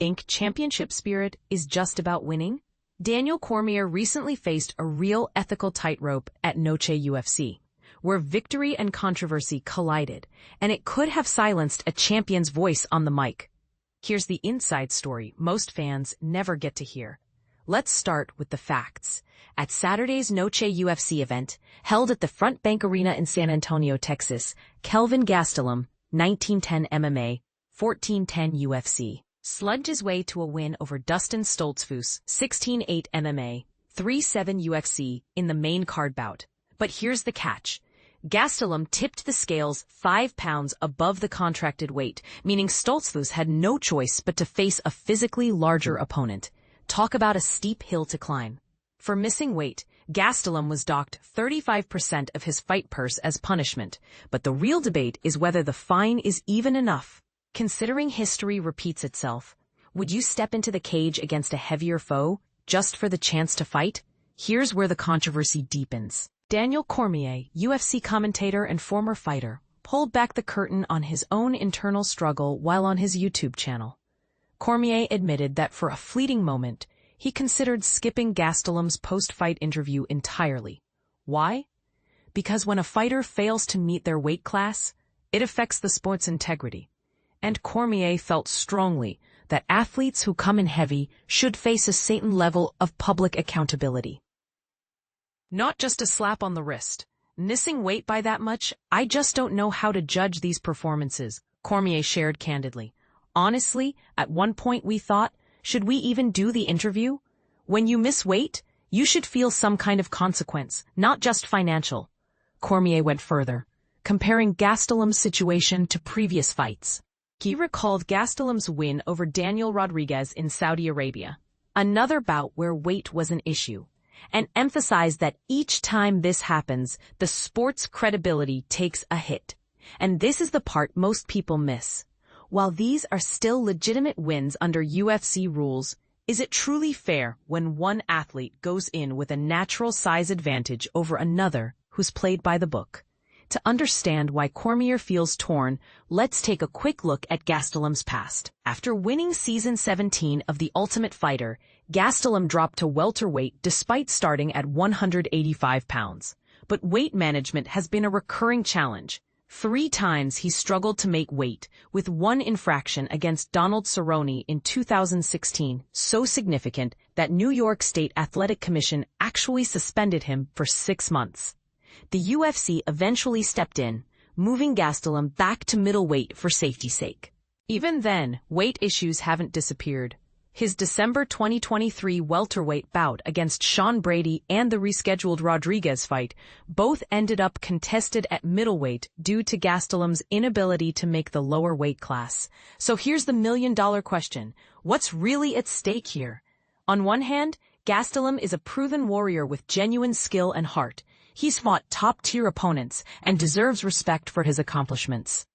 Think championship spirit is just about winning? Daniel Cormier recently faced a real ethical tightrope at Noche UFC, where victory and controversy collided, and it could have silenced a champion's voice on the mic. Here's the inside story most fans never get to hear. Let's start with the facts. At Saturday's Noche UFC event, held at the Front Bank Arena in San Antonio, Texas, Kelvin Gastelum, 1910 MMA, 1410 UFC, sludged his way to a win over Dustin Stoltzfus, 16-8 MMA, 3-7 UFC, in the main card bout. But here's the catch. Gastelum tipped the scales 5 pounds above the contracted weight, meaning Stoltzfus had no choice but to face a physically larger opponent. Talk about a steep hill to climb. For missing weight, Gastelum was docked 35% of his fight purse as punishment, but the real debate is whether the fine is even enough. Considering history repeats itself, would you step into the cage against a heavier foe just for the chance to fight? Here's where the controversy deepens. Daniel Cormier, UFC commentator and former fighter, pulled back the curtain on his own internal struggle while on his YouTube channel. Cormier admitted that for a fleeting moment, he considered skipping Gastelum's post-fight interview entirely. Why? Because when a fighter fails to meet their weight class, it affects the sport's integrity. And Cormier felt strongly that athletes who come in heavy should face a certain level of public accountability. Not just a slap on the wrist. Missing weight by that much, I just don't know how to judge these performances, Cormier shared candidly. Honestly, at one point we thought, should we even do the interview? When you miss weight, you should feel some kind of consequence, not just financial. Cormier went further, comparing Gastelum's situation to previous fights. He recalled Gastelum's win over Daniel Rodriguez in Saudi Arabia, another bout where weight was an issue, and emphasized that each time this happens, the sport's credibility takes a hit. And this is the part most people miss. While these are still legitimate wins under UFC rules, is it truly fair when one athlete goes in with a natural size advantage over another who's played by the book? To understand why Cormier feels torn, let's take a quick look at Gastelum's past. After winning Season 17 of The Ultimate Fighter, Gastelum dropped to welterweight despite starting at 185 pounds. But weight management has been a recurring challenge. 3 times he struggled to make weight, with one infraction against Donald Cerrone in 2016 so significant that New York State Athletic Commission actually suspended him for 6 months. The UFC eventually stepped in, moving Gastelum back to middleweight for safety's sake. Even then, weight issues haven't disappeared. His December 2023 welterweight bout against Sean Brady and the rescheduled Rodriguez fight both ended up contested at middleweight due to Gastelum's inability to make the lower weight class. So here's the million-dollar question. What's really at stake here? On one hand, Gastelum is a proven warrior with genuine skill and heart. He's fought top-tier opponents and deserves respect for his accomplishments.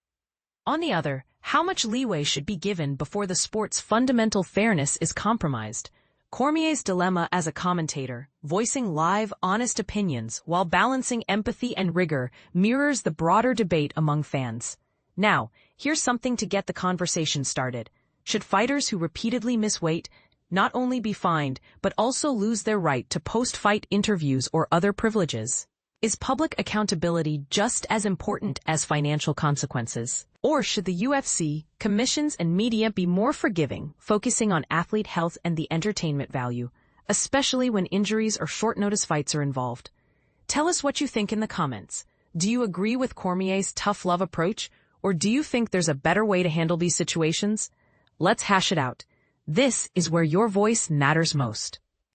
On the other, how much leeway should be given before the sport's fundamental fairness is compromised? Cormier's dilemma as a commentator, voicing live, honest opinions while balancing empathy and rigor, mirrors the broader debate among fans. Now, here's something to get the conversation started. Should fighters who repeatedly miss weight not only be fined, but also lose their right to post-fight interviews or other privileges? Is public accountability just as important as financial consequences? Or should the UFC, commissions, and media be more forgiving, focusing on athlete health and the entertainment value, especially when injuries or short-notice fights are involved? Tell us what you think in the comments. Do you agree with Cormier's tough love approach, or do you think there's a better way to handle these situations? Let's hash it out. This is where your voice matters most.